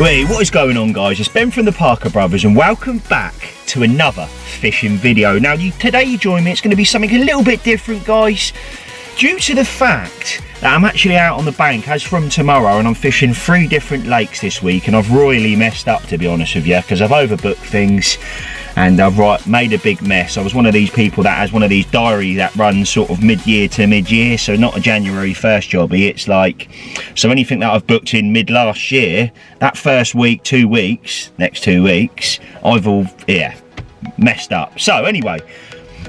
Wait, what is going on, guys? It's Ben from the Parker Brothers and welcome back to another fishing video. Now today you join me, it's going to be something a little bit different, guys, due to the fact that I'm actually out on the bank as from tomorrow and I'm fishing 3 different lakes this week, and I've royally messed up, to be honest with you, because I've overbooked things and I've made a big mess. I was one of these people that has one of these diaries that runs sort of mid-year to mid-year, so not a January 1st jobby. It's like, so anything that I've booked in mid last year, that first week, 2 weeks, next 2 weeks, I've all, messed up. So anyway,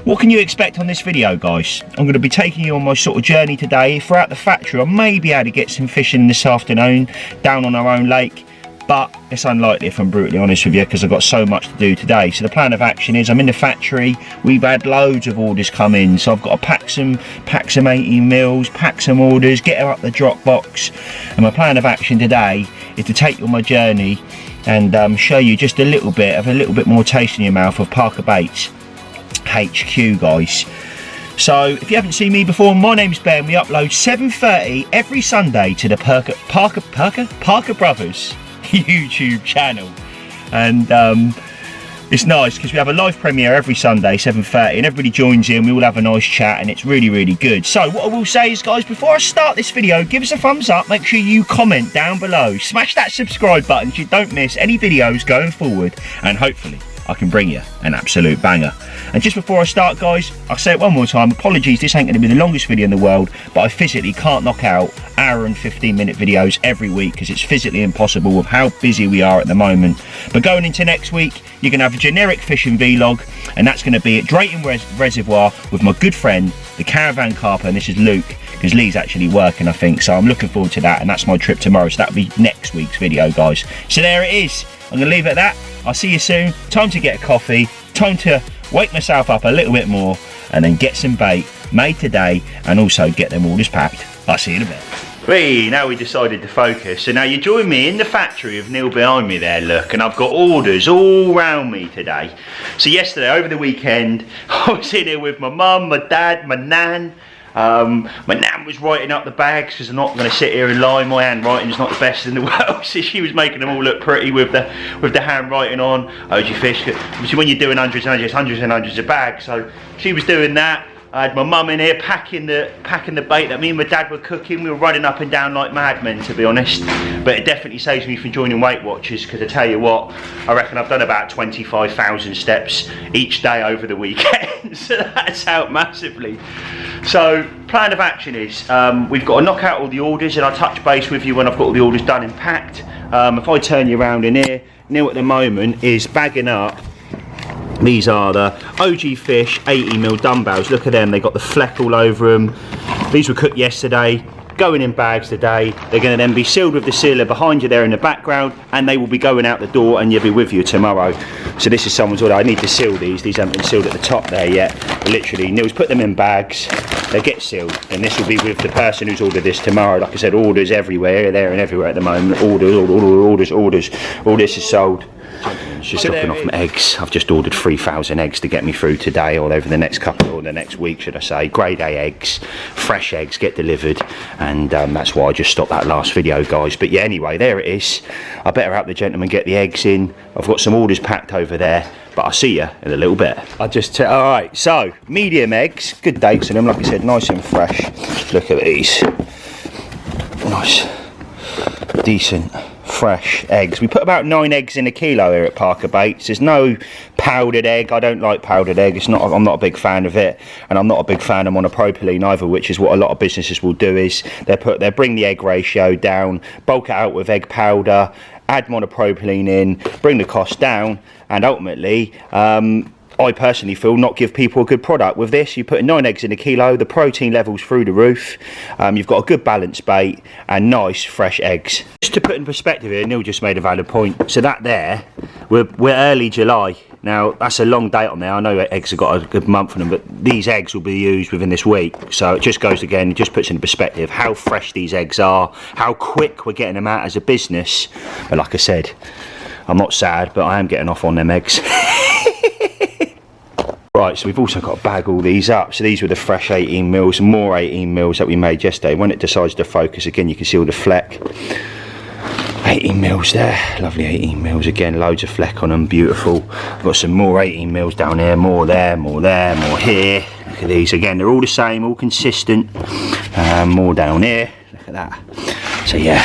what can you expect on this video, guys? I'm going to be taking you on my sort of journey today. Throughout the factory, I may be able to get some fishing this afternoon down on our own lake, but it's unlikely if I'm brutally honest with you, because I've got so much to do today. So the plan of action is I'm in the factory. We've had loads of orders come in, so I've got to pack some 18 mils, pack some orders, get her up the drop box. And my plan of action today is to take you on my journey and show you just a little bit more taste in your mouth of Parker Baits HQ, guys. So if you haven't seen me before, my name's Ben. We upload 7:30 every Sunday to the Parker Brothers YouTube channel, and it's nice because we have a live premiere every Sunday 7:30 and everybody joins in. We all have a nice chat and it's really good. So what I will say is, guys, before I start this video, give us a thumbs up, make sure you comment down below, smash that subscribe button so you don't miss any videos going forward, and hopefully I can bring you an absolute banger. And just before I start, guys, I'll say it one more time, apologies, this ain't going to be the longest video in the world, but I physically can't knock out hour and 15-minute videos every week because it's physically impossible with how busy we are at the moment. But going into next week, you're going to have a generic fishing vlog, and that's going to be at Drayton Reservoir with my good friend, the Caravan Carper, and this is Luke, because Lee's actually working, I think, so I'm looking forward to that, and that's my trip tomorrow, so that'll be next week's video, guys. So there it is. I'm going to leave it at that. I'll see you soon. Time to get a coffee, time to wake myself up a little bit more, and then get some bait made today, and also get them orders packed. I'll see you in a bit. Now we decided to focus, so now you join me in the factory with Neil behind me there, look, and I've got orders all round me today. So yesterday, over the weekend, I was in here with my mum, my dad, my nan. My nan was writing up the bags, because I'm not going to sit here and lie, my handwriting is not the best in the world, so she was making them all look pretty with the handwriting on. OG fish, obviously when you're doing hundreds and hundreds of bags, so she was doing that. I had my mum in here packing the bait that me and my dad were cooking. We were running up and down like madmen, to be honest, but it definitely saves me from joining Weight Watchers, because I tell you what, I reckon I've done about 25,000 steps each day over the weekend, so that's out massively. So plan of action is we've got to knock out all the orders, and I'll touch base with you when I've got all the orders done and packed. If I turn you around in here, Neil at the moment is bagging up. These are the OG Fish 80mm dumbbells. Look at them, they got the fleck all over them. These were cooked yesterday, going in bags today. They're going to then be sealed with the sealer behind you there in the background, and they will be going out the door, and you'll be with you tomorrow. So this is someone's order. I need to seal these. These haven't been sealed at the top there yet. But literally, Neil's put them in bags. They get sealed, and this will be with the person who's ordered this tomorrow. Like I said, orders everywhere, there and everywhere at the moment. Orders. All this is sold. Just dropping off my eggs. I've just ordered 3,000 eggs to get me through today, or over the next couple, or the next week should I say. Grade A eggs, fresh eggs get delivered, and that's why I just stopped that last video, guys. But yeah, anyway, there it is. I better help the gentleman get the eggs in. I've got some orders packed over there, but I'll see you in a little bit. Alright, so medium eggs, good dates on them, like I said, nice and fresh. Look at these, nice, decent, fresh eggs. We put about 9 eggs in a kilo here at Parker Baits. There's no powdered egg. I don't like powdered egg. I'm not a big fan of it, and I'm not a big fan of monopropylene either, which is what a lot of businesses will do. Is they bring the egg ratio down, bulk it out with egg powder, add monopropylene in, bring the cost down, and ultimately I personally feel not give people a good product. With this, you put 9 eggs in a kilo, the protein levels through the roof, you've got a good balanced bait and nice fresh eggs. Just to put in perspective here, Neil just made a valid point. So that there, we're early July. Now that's a long date on there. I know eggs have got a good month on them, but these eggs will be used within this week. So it just goes again, it just puts into perspective how fresh these eggs are, how quick we're getting them out as a business. But like I said, I'm not sad, but I am getting off on them eggs. Right, so we've also got to bag all these up. So these were the fresh 18 mils, more 18 mils that we made yesterday. When it decides to focus again, you can see all the fleck. 18 mils there, lovely 18 mils again, loads of fleck on them, beautiful. I've got some more 18 mils down there, more there, more there, more here. Look at these again, they're all the same, all consistent. More down here, look at that. So yeah,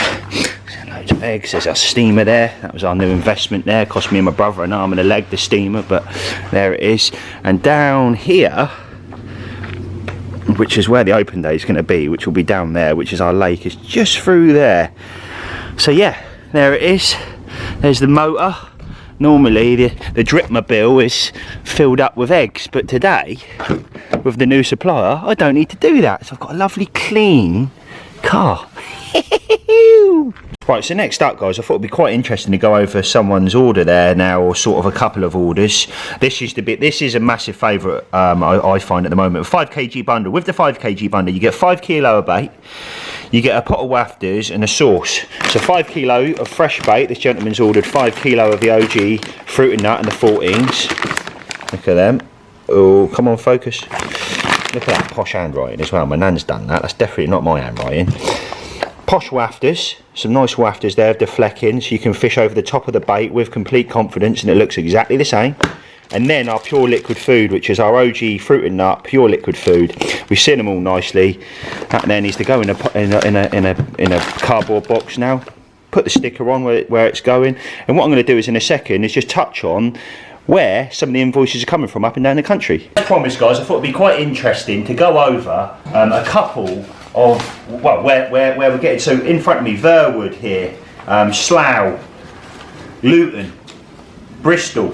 loads of eggs. There's our steamer there, that was our new investment there, cost me and my brother an arm and a leg, the steamer, but there it is. And down here, which is where the open day is going to be, which will be down there, which is our lake, is just through there. So yeah, there it is. There's the motor. Normally the drip-mobile is filled up with eggs, but today with the new supplier I don't need to do that, so I've got a lovely clean car. Right, so next up guys, I thought it'd be quite interesting to go over someone's order there now, or sort of a couple of orders. This is a massive favourite I find at the moment. A 5 kg bundle. With the 5 kg bundle you get 5 kilo of bait, you get a pot of wafters and a sauce. So 5 kilo of fresh bait. This gentleman's ordered 5 kilo of the OG fruit and nut and the 14s. Look at them. Oh, come on, focus. Look at that posh handwriting as well. My nan's done that. That's definitely not my handwriting. Posh wafters, some nice wafters there of the flecking, so you can fish over the top of the bait with complete confidence and it looks exactly the same. And then our pure liquid food, which is our OG fruit and nut pure liquid food. We seal them all nicely. That then needs to go in a cardboard box now. Put the sticker on where it's going. And what I'm going to do is in a second is just touch on where some of the invoices are coming from up and down the country. As promised guys, I thought it'd be quite interesting to go over a couple of, well, where we're getting. So in front of me, Verwood here, Slough, Luton, Bristol,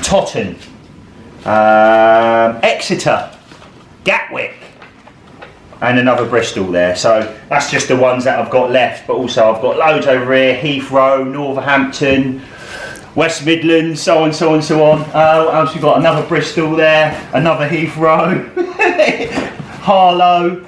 Totton, Exeter, Gatwick, and another Bristol there. So that's just the ones that I've got left, but also I've got loads over here, Heathrow, Northampton, West Midlands, so on, so on, so on. What else we got? Another Bristol there, another Heathrow, Harlow,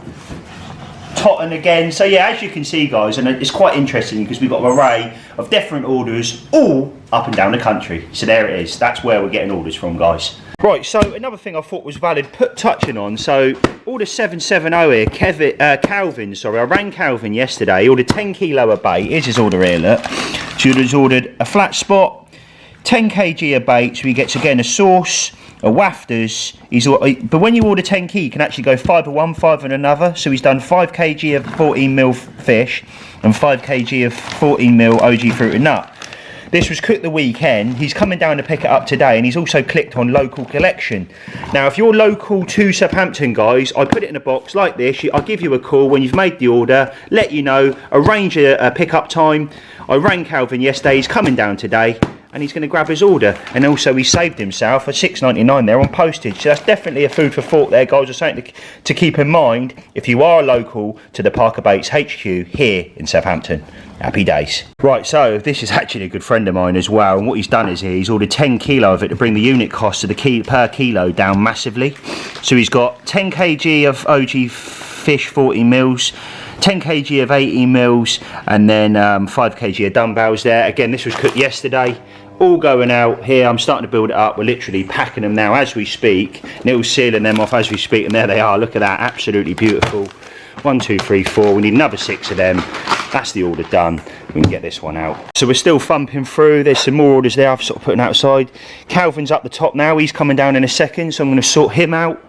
Totton again. So yeah, as you can see guys, and it's quite interesting because we've got an array of different orders all up and down the country. So there it is, that's where we're getting orders from guys. Right, so another thing I thought was valid touching on, so order 770 here, Calvin, sorry, I rang Calvin yesterday, he ordered 10 kilo of bait. Here's his order here, look. So he's ordered a flat spot, 10 kg of bait, so he gets again a sauce, a wafters. But when you order 10 kg, you can actually go 5 of one, 5 of another. So he's done 5 kg of 14 mil fish and 5 kg of 14 mil OG fruit and nut. This was cooked the weekend. He's coming down to pick it up today, and he's also clicked on local collection. Now, if you're local to Southampton, guys, I put it in a box like this. I'll give you a call when you've made the order, let you know, arrange a pick-up time. I rang Calvin yesterday. He's coming down today, and he's going to grab his order. And also, he saved himself a £6.99 there on postage. So that's definitely a food for thought there, guys. Or something to keep in mind if you are local to the Parker Baits HQ here in Southampton. Happy days. Right, so this is actually a good friend of mine as well, and what he's done is he's ordered 10 kilo of it to bring the unit cost of the per kilo down massively. So he's got 10 kg of OG fish 40 mils, 10 kg of 80 mils, and then 5 kg of dumbbells there. Again, this was cooked yesterday. All going out here. I'm starting to build it up. We're literally packing them now as we speak. Neil's sealing them off as we speak, and there they are. Look at that, absolutely beautiful. 1, 2, 3, 4. We need another 6 of them. That's the order done. We can get this one out. So we're still thumping through. There's some more orders there. I've sort of put them outside. Calvin's up the top now. He's coming down in a second, so I'm going to sort him out.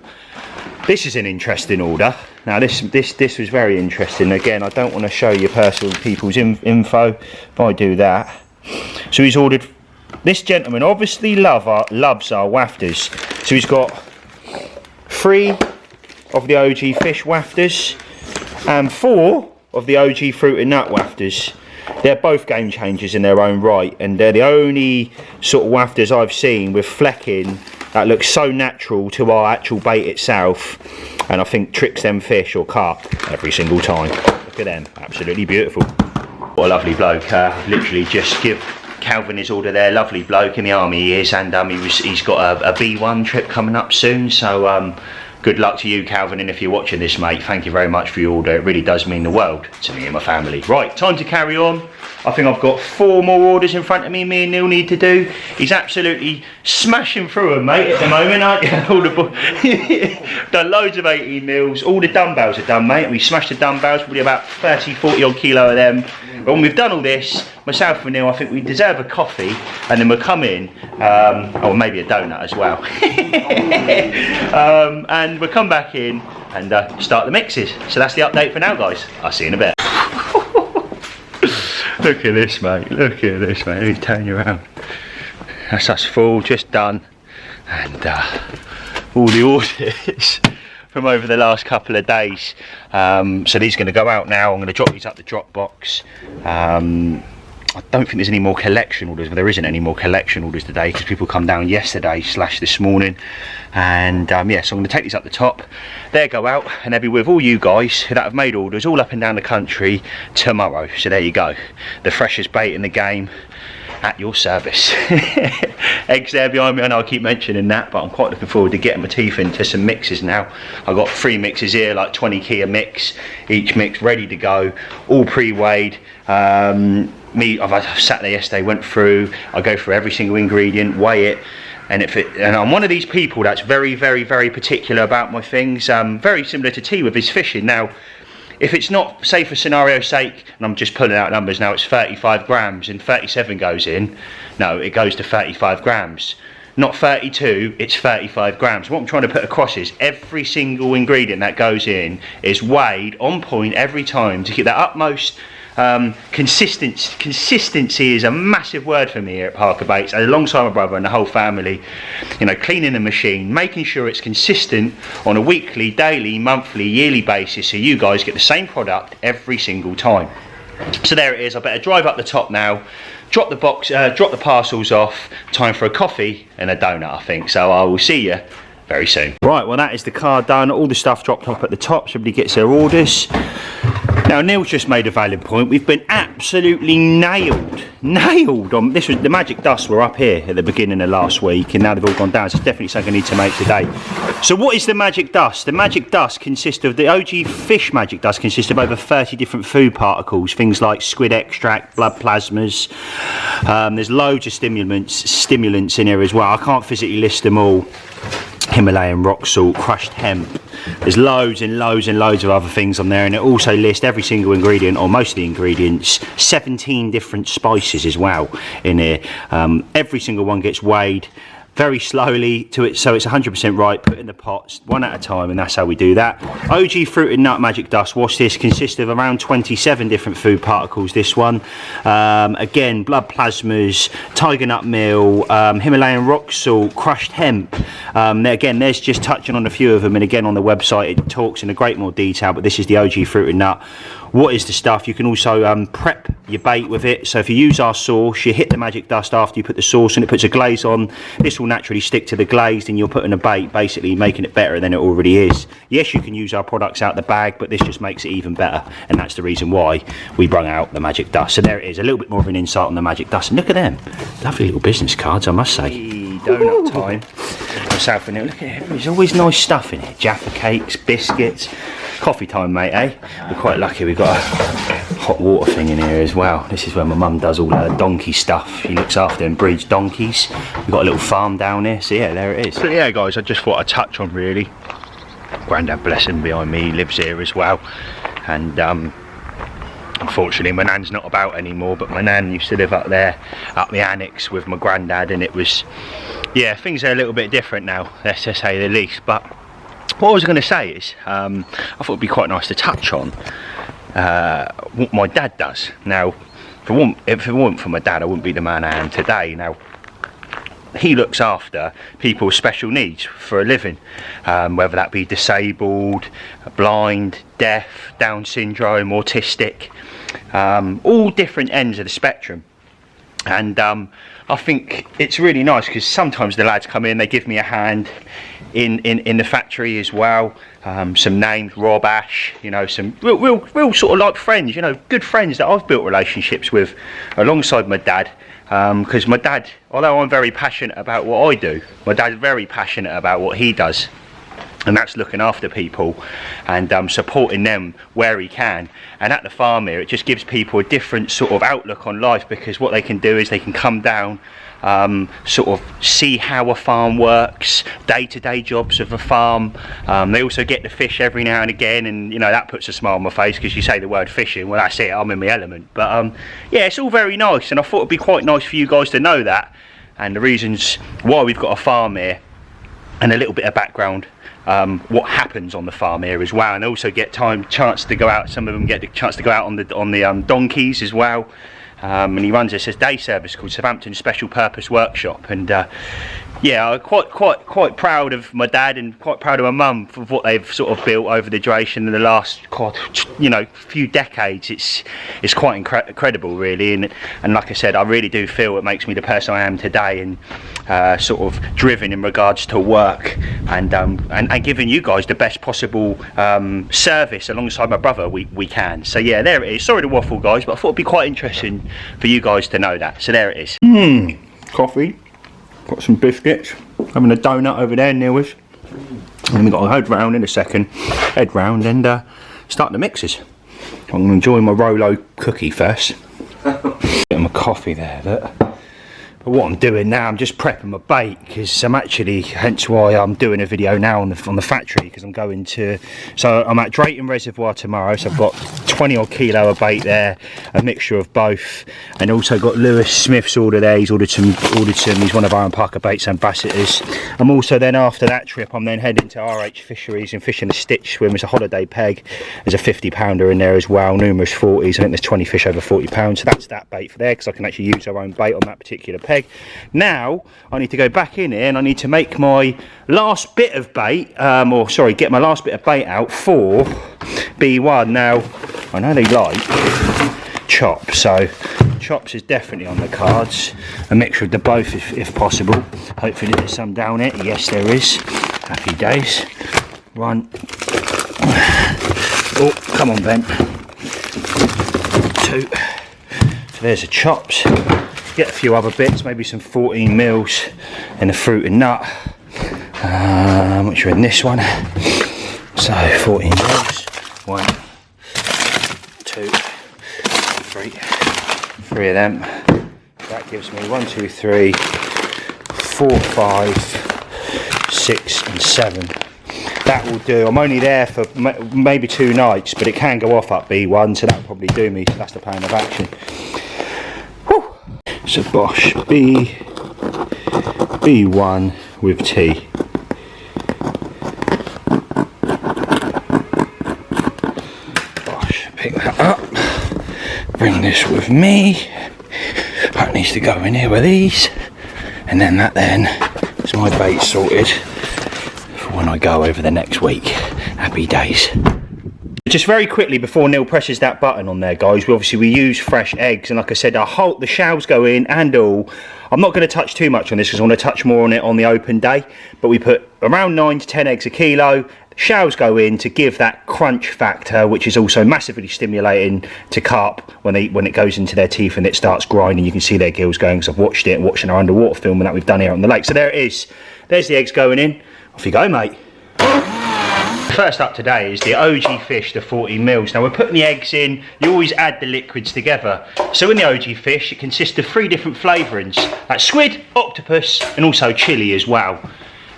This is an interesting order. Now this was very interesting. Again, I don't want to show you personal people's info if I do that. So he's ordered. This gentleman obviously loves our wafters. So he's got 3 of the OG fish wafters and 4 of the OG fruit and nut wafters. They're both game changers in their own right, and they're the only sort of wafters I've seen with flecking that looks so natural to our actual bait itself, and I think tricks them fish or carp every single time. Look at them, absolutely beautiful. What a lovely bloke. Literally just give Calvin his order there. Lovely bloke, in the army he is, and he's got a B1 trip coming up soon, so good luck to you, Calvin, and if you're watching this, mate, thank you very much for your order. It really does mean the world to me and my family. Right, time to carry on. I think I've got 4 more orders in front of me and Neil need to do. He's absolutely smashing through them, mate, at the moment, aren't you? All the done loads of 18 mils. All the dumbbells are done, mate. We smashed the dumbbells, probably about 30, 40 odd kilo of them. But when we've done all this, myself and Neil, I think we deserve a coffee, and then we'll come in, or maybe a donut as well. And we'll come back in and start the mixes. So that's the update for now, guys. I'll see you in a bit. Look at this, mate. Look at this, mate. Let me turn you around. That's us full, just done. And all the orders from over the last couple of days. So these are going to go out now. I'm going to drop these up the drop box. I don't think there's any more collection orders, but there isn't any more collection orders today because people come down yesterday / this morning. And yeah, so I'm going to take these up the top. They'll go out and they'll be with all you guys that have made orders all up and down the country tomorrow. So there you go, the freshest bait in the game at your service. Eggs there behind me. I know I keep mentioning that, but I'm quite looking forward to getting my teeth into some mixes now. I've got 3 mixes here, like 20 key a mix, each mix ready to go, all pre-weighed. I've sat there yesterday, went through, I go through every single ingredient, weigh it, and and I'm one of these people that's very, very, very particular about my things. Very similar to T with his fishing. Now, if it's not, say for scenario's sake, and I'm just pulling out numbers now, it's 35 grams and 37 goes in, no, it goes to 35 grams. Not 32, it's 35 grams. What I'm trying to put across is every single ingredient that goes in is weighed on point every time to keep that utmost consistency is a massive word for me here at Parker Baits, alongside my brother and the whole family. You know, cleaning the machine, making sure it's consistent on a weekly, daily, monthly, yearly basis, so you guys get the same product every single time. So there it is. I better drive up the top now, drop the box, drop the parcels off. Time for a coffee and a donut, I think. So I will see you very soon. Right, well that is the car done. All the stuff dropped off at the top, so everybody gets their orders. Now Neil's just made a valid point. We've been absolutely nailed on this. Was the magic dust were up here at the beginning of last week, and now they've all gone down, so it's definitely something I need to make today. So what is the magic dust? The magic dust consists of, the OG fish magic dust consists of over 30 different food particles, things like squid extract, blood plasmas. There's loads of stimulants in here as well. I can't physically list them all. Himalayan rock salt, crushed hemp. There's loads and loads and loads of other things on there, and it also lists every single ingredient, or most of the ingredients. 17 different spices as well in here. Every single one gets weighed very slowly to it, so it's 100% right, put in the pots one at a time, and that's how we do that. OG fruit and nut magic dust, watch this, consists of around 27 different food particles, this one. Again, blood plasmas, tiger nut meal, Himalayan rock salt, crushed hemp. Again, there's just touching on a few of them, and again on the website it talks in a great more detail, but this is the OG fruit and nut. What is the stuff? You can also prep your bait with it. So if you use our sauce, you hit the magic dust after you put the sauce, and it puts a glaze on. This will naturally stick to the glaze, and you're putting a bait, basically making it better than it already is. Yes, you can use our products out the bag, but this just makes it even better, and that's the reason why we brung out the magic dust. So there it is, a little bit more of an insight on the magic dust, and look at them, lovely little business cards, I must say. Donut time. Myself and Neil, look at it, there's always nice stuff in here. Jaffa cakes, biscuits. Coffee time, mate, eh? We're quite lucky, we've got a hot water thing in here as well. This is where my mum does all her donkey stuff. She looks after and breeds donkeys. We've got a little farm down here, so yeah, there it is. So yeah, guys, I just thought I'd touch on, really. Grandad, bless him, behind me, lives here as well. And unfortunately, my nan's not about anymore, but my nan used to live up there, up the annex with my granddad, and it was, yeah, things are a little bit different now, let's just say the least. But what I was going to say is, I thought it'd be quite nice to touch on what my dad does. Now, if it weren't for my dad, I wouldn't be the man I am today. Now, he looks after people with special needs for a living, whether that be disabled, blind, deaf, Down syndrome, autistic, all different ends of the spectrum. And I think it's really nice because sometimes the lads come in, they give me a hand in the factory as well. Some names, Rob, Ash, you know, some real sort of like friends, you know, good friends that I've built relationships with alongside my dad. Because my dad, although I'm very passionate about what I do, my dad's very passionate about what he does. and that's looking after people and supporting them where he can. And at the farm here, it just gives people a different sort of outlook on life, because what they can do is they can come down, sort of see how a farm works, day-to-day jobs of a farm. They also get to fish every now and again, and you know, that puts a smile on my face, because you say the word fishing, well, that's it, I'm in my element. But yeah, it's all very nice, and I thought it'd be quite nice for you guys to know that, and the reasons why we've got a farm here, and a little bit of background, what happens on the farm here as well. And they also get chance to go out, some of them get the chance to go out on the donkeys as well. And he runs this day service called Southampton Special Purpose Workshop, and yeah, I'm quite proud of my dad and quite proud of my mum for what they've sort of built over the duration of the last, you know, few decades. It's quite incredible, really, and like I said, I really do feel it makes me the person I am today, and sort of driven in regards to work, and giving you guys the best possible service alongside my brother we can. So yeah, there it is. Sorry to waffle, guys, but I thought it'd be quite interesting for you guys to know that. So there it is. Coffee. Got some biscuits, having a donut over there, Neil is. And then we've got to head round in a second, and start the mixes. I'm going to enjoy my Rolo cookie first. Getting my coffee there, look. But what I'm doing now, I'm just prepping my bait, because I'm actually, hence why I'm doing a video now on the factory, because I'm going to, so I'm at Drayton Reservoir tomorrow, so I've got 20 odd kilo of bait there, a mixture of both, and also got Lewis Smith's order there. He's ordered some, he's one of our Parker Baits ambassadors. I'm also then, after that trip, I'm then heading to RH Fisheries and fishing a stitch swim. It's a holiday peg, there's a 50 pounder in there as well, numerous 40s, I think there's 20 fish over 40 pounds, so that's that bait for there, because I can actually use our own bait on that particular peg. Now I need to go back in here and I need to make my last bit of bait, or sorry, get my last bit of bait out for B1. Now I know they like chops, so chops is definitely on the cards. A mixture of the both if possible. Hopefully there's some down it. Yes, there is. Happy days. One. Oh, come on, Ben. Two. So there's the chops. Get a few other bits, maybe some 14 mils and a fruit and nut, which are in this one. So 14 mils, 1, 2, 3, 3 of them. That gives me 1, 2, 3, 4, 5, 6 and 7. That will do. I'm only there for maybe 2 nights, but it can go off up B1, so that'll probably do me. So that's the plan of action. So Bosch B1 with tea. Bosch, pick that up, bring this with me. That needs to go in here with these, and then that is my bait sorted for when I go over the next week. Happy days. Just very quickly before Neil presses that button on there, guys, we use fresh eggs, and like I said, the shells go in and all. I'm not going to touch too much on this because I want to touch more on it on the open day, but we put around 9 to 10 eggs a kilo. Shells go in to give that crunch factor, which is also massively stimulating to carp when it goes into their teeth and it starts grinding. You can see their gills going, because I've watched it, watching our underwater filming that we've done here on the lake. So there it is. There's the eggs going in. Off you go, mate. First up today is the OG fish, the 14 mils. Now we're putting the eggs in, you always add the liquids together. So in the OG fish, it consists of 3 different flavourings. That's squid, octopus, and also chilli as well.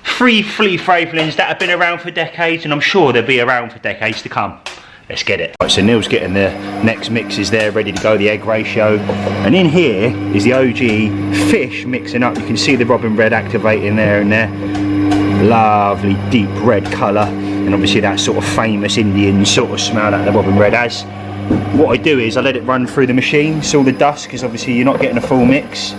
3 flavourings that have been around for decades, and I'm sure they'll be around for decades to come. Let's get it. Right, so Neil's getting the next mixes there, ready to go, the egg ratio. And in here is the OG fish mixing up. You can see the robin red activating there and there. Lovely deep red colour, and obviously that sort of famous Indian sort of smell that the robin red has. What I do is I let it run through the machine, so all the dust, because obviously you're not getting a full mix.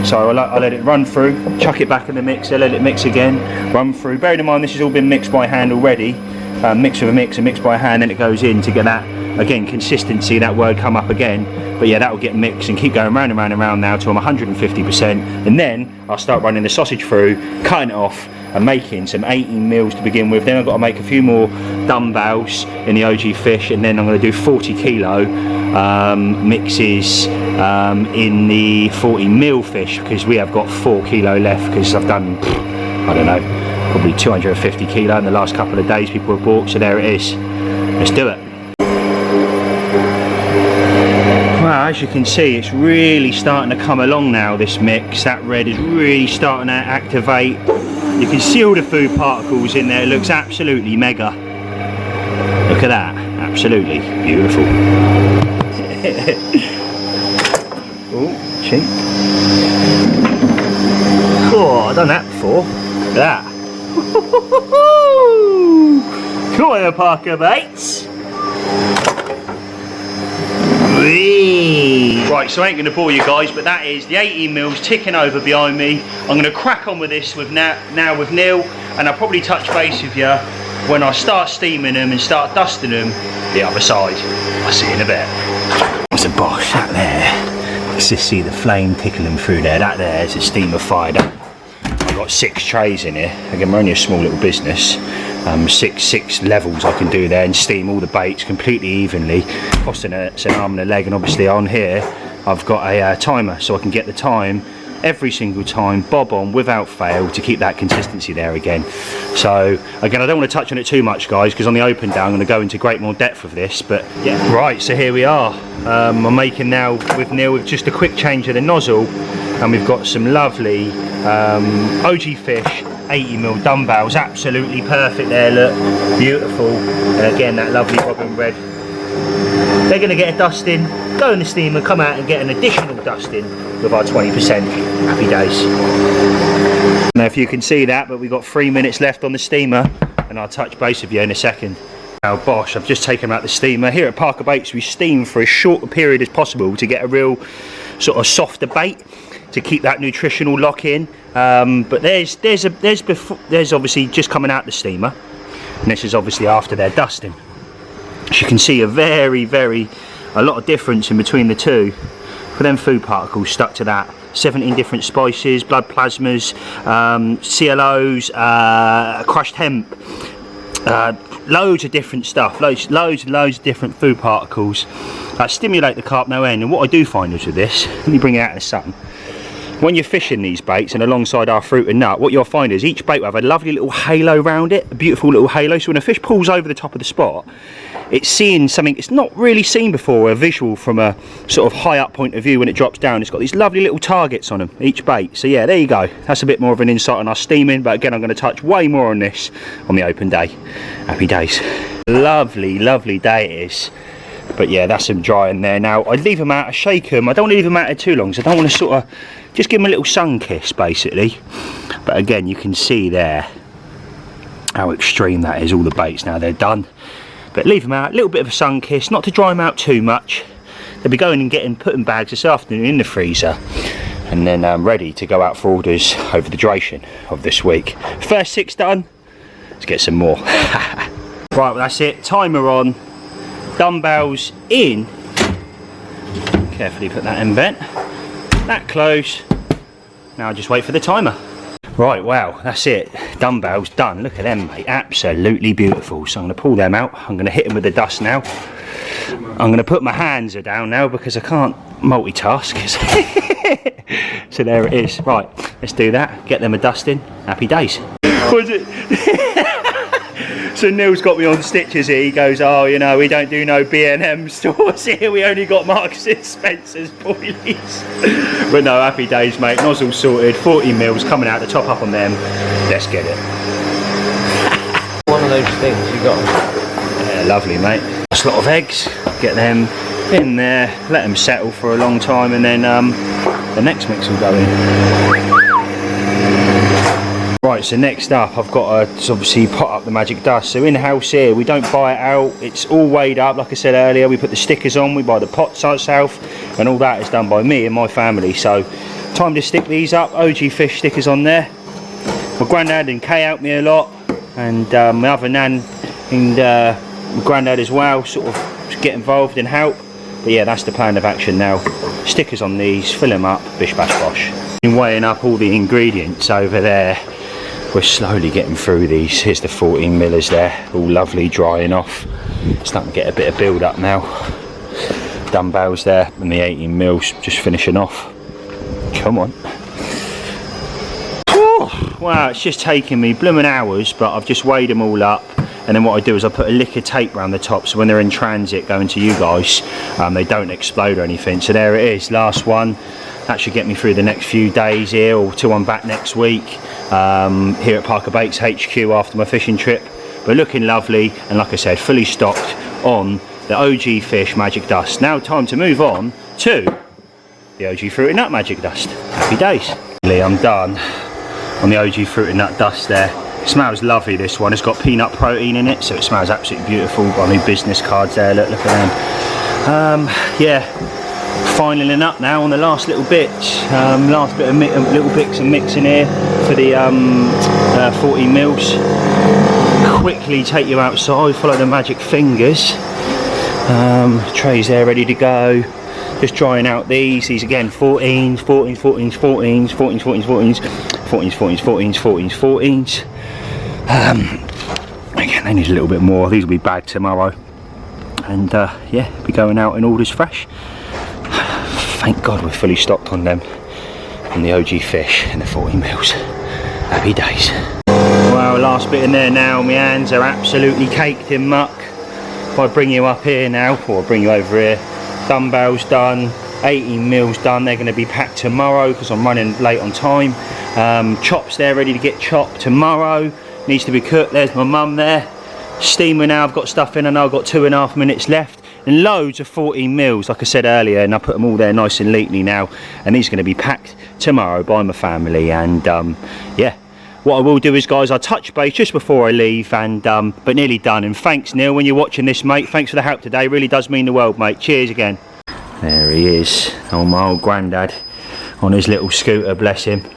So I let it run through, chuck it back in the mixer, let it mix again, run through. Bearing in mind this has all been mixed by hand already, mix with a mix and mix by hand, then it goes in to get that, again, consistency, that word come up again. But yeah, that will get mixed and keep going round and round and round now till I'm 150%, and then I'll start running the sausage through, cutting it off and making some 18 mils to begin with. Then I've got to make a few more dumbbells in the OG fish, and then I'm going to do 40 kilo mixes in the 40 mil fish, because we have got 4 kilo left, because I've done, I don't know, probably 250 kilo in the last couple of days people have bought, so there it is. Let's do it. Well, as you can see, it's really starting to come along now, this mix. That red is really starting to activate. You can see all the food particles in there. It looks absolutely mega. Look at that, absolutely beautiful. Oh, cheap. Oh, I've done that before. Look at that. Come on, Parker Bates. Right, so I ain't going to bore you guys, but that is the 18 mils ticking over behind me. I'm going to crack on with this now with Neil, and I'll probably touch base with you when I start steaming them and start dusting them the other side. I'll see you in a bit. There's a Bosch, that there. Let's just see the flame tickling through there. That there is a steamer fired up. I've got 6 trays in here. Again, we're only a small little business. Six levels I can do there and steam all the baits completely evenly, costing it's an arm and a leg. And obviously on here I've got a timer, so I can get the time every single time, bob on without fail, to keep that consistency there again. So again, I don't want to touch on it too much, guys, because on the open day I'm going to go into great more depth of this. But yeah, right, so here we are. I'm making now with Neil with just a quick change of the nozzle, and we've got some lovely OG Fish 80mm dumbbells, absolutely perfect there, look, beautiful. And again, that lovely robin red. They're going to get a dusting, go in the steamer, come out and get an additional dusting with our 20%. Happy days. Now if you can see that, but we've got 3 minutes left on the steamer, and I'll touch base with you in a second. Now Bosch, I've just taken them out the steamer. Here at Parker Baits we steam for as short a period as possible to get a real sort of softer bait, to keep that nutritional lock in. But there's obviously just coming out the steamer, and this is obviously after their dusting. As you can see, a lot of difference in between the two. For them food particles stuck to that, 17 different spices, blood plasmas, CLOs, crushed hemp, loads of different stuff, loads of different food particles that stimulate the carp no end. And what I do find is with this, let me bring it out in the sun. When you're fishing these baits and alongside our fruit and nut, what you'll find is each bait will have a lovely little halo around it, a beautiful little halo. So when a fish pulls over the top of the spot, it's seeing something it's not really seen before, a visual from a sort of high up point of view. When it drops down, it's got these lovely little targets on them, each bait. So yeah, there you go. That's a bit more of an insight on our steaming, but again, I'm going to touch way more on this on the open day. Happy days. Lovely, lovely day it is. But yeah, that's them drying there. Now I'd leave them out, I shake them. I don't want to leave them out there too long, so I don't want to sort of just give them a little sun kiss basically. But again, you can see there how extreme that is, all the baits now they're done. But leave them out, a little bit of a sun kiss, not to dry them out too much. They'll be going and putting bags this afternoon in the freezer, and then ready to go out for orders over the duration of this week. First 6 done, let's get some more. Right, well that's it, timer on, dumbbells in, carefully put that in vent, that close. Now just wait for the timer. Right, wow, that's it, dumbbells done. Look at them, mate, absolutely beautiful. So I'm going to pull them out, I'm going to hit them with the dust now. I'm going to put my hands down now because I can't multitask. So there it is. Right, let's do that, get them a dusting. Happy days. Was it? So Neil's got me on stitches here. He goes, oh, you know, we don't do no B&M stores here. We only got Marks and Spencer's boilies. But no, happy days, mate. Nozzle sorted, 40 mils coming out to top up on them. Let's get it. One of those things you got. Yeah, lovely, mate. That's a lot of eggs. Get them in there, let them settle for a long time, and then the next mix will go in. Right, so next up I've got to obviously pot up the magic dust. So in house here we don't buy it out, it's all weighed up. Like I said earlier, we put the stickers on, we buy the pots ourselves, and all that is done by me and my family. So time to stick these up, OG Fish stickers on there. My granddad and Kay helped me a lot, and my other nan and my granddad as well sort of get involved and help. But yeah, that's the plan of action now. Stickers on these, fill them up, bish bash bosh. Been weighing up all the ingredients over there. We're slowly getting through these. Here's the 14 millers there, all lovely, drying off. Starting to get a bit of build up now. Dumbbells there, and the 18 mils just finishing off. Come on. Whew. wow, it's just taken me blooming hours, but I've just weighed them all up. And then what I do is I put a lick of tape around the top, so when they're in transit going to you guys, they don't explode or anything. So there it is, last one. That should get me through the next few days here, or till I'm back next week here at Parker Baits HQ after my fishing trip. But looking lovely, and like I said, fully stocked on the OG Fish Magic Dust. Now time to move on to the OG Fruit and Nut Magic Dust. Happy days. I'm done on the OG Fruit and Nut Dust there. It smells lovely, this one. It's got peanut protein in it, so it smells absolutely beautiful. Got my business cards there, look at them. Yeah, finaling up now on the last little bits. Last bit of little bits and mixing here for the 14 mils. Quickly take you outside, follow the magic fingers. Trays there ready to go. Just trying out these again, 14s, 14s, 14s, 14s, 14s, 14s, 14s, 14s, 14s, 14s, 14s, 14s. Again, they need a little bit more. These will be bagged tomorrow. And yeah, be going out in orders fresh. Thank God we're fully stocked on them. On the OG Fish and the 40 mils. Happy days. Well, last bit in there now. My hands are absolutely caked in muck. If I bring you up here now, or bring you over here, dumbbells done, 18 mils done. They're going to be packed tomorrow because I'm running late on time. Chops there ready to get chopped tomorrow. Needs to be cooked. There's my mum there. Steamer now. I've got stuff in and I've got 2.5 minutes left. And loads of 14 mils, like I said earlier, and I put them all there nice and neatly now. And these are going to be packed tomorrow by my family. And yeah. What I will do is, guys, I'll touch base just before I leave, and but nearly done. And thanks, Neil, when you're watching this, mate. Thanks for the help today. Really does mean the world, mate. Cheers again. There he is, oh, my old granddad on his little scooter, bless him.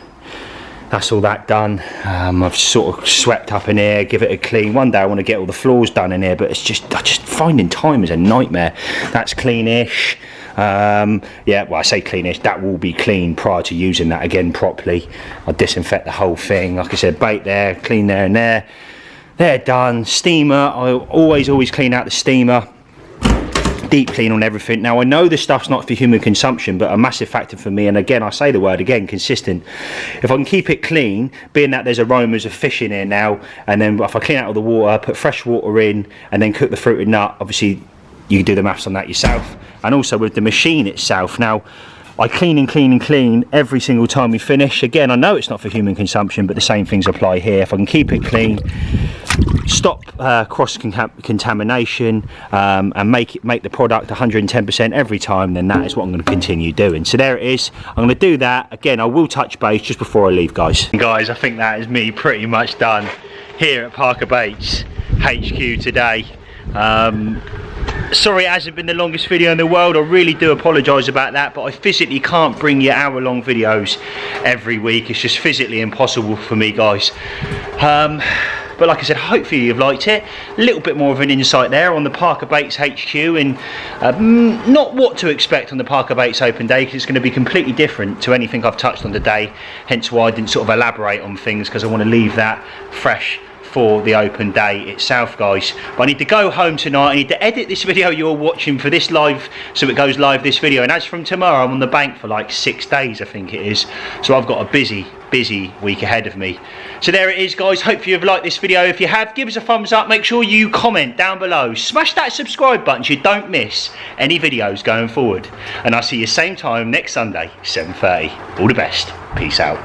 That's all that done. I've sort of swept up in here, give it a clean. One day I want to get all the floors done in here, but it's just finding time is a nightmare. That's cleanish. Yeah, well, I say cleanish, that will be clean prior to using that again properly. I'll disinfect the whole thing. Like I said, bait there, clean there and there. They're done. Steamer, I always clean out the steamer. Deep clean on everything. Now I know this stuff's not for human consumption, but a massive factor for me, and again I say the word again, consistent. If I can keep it clean, being that there's aromas of fish in here now, and then if I clean out all the water, put fresh water in, and then cook the fruit and nut, obviously you can do the maths on that yourself. And also with the machine itself, now I clean and clean and clean every single time we finish. Again, I know it's not for human consumption, but the same things apply here. If I can keep it clean, stop cross contamination, and make the product 110% every time, then that is what I'm going to continue doing. So there it is. I'm going to do that again. I will touch base just before I leave, guys. And guys, I think that is me pretty much done here at Parker Baits HQ today. Sorry it hasn't been the longest video in the world. I really do apologise about that, but I physically can't bring you hour-long videos every week. It's just physically impossible for me, guys. But like I said, hopefully you've liked it. A little bit more of an insight there on the Parker Baits HQ, and not what to expect on the Parker Baits Open Day, because it's going to be completely different to anything I've touched on today. Hence why I didn't sort of elaborate on things, because I want to leave that fresh for the open day itself, guys. But I need to go home tonight. I need to edit this video you're watching for this live, so it goes live this video, and as from tomorrow I'm on the bank for like 6 days, I think it is. So I've got a busy week ahead of me. So there it is, guys. Hope you've liked this video. If you have, give us a thumbs up. Make sure you comment down below. Smash that subscribe button so you don't miss any videos going forward. And I'll see you same time next Sunday, 7:30. All the best. Peace out.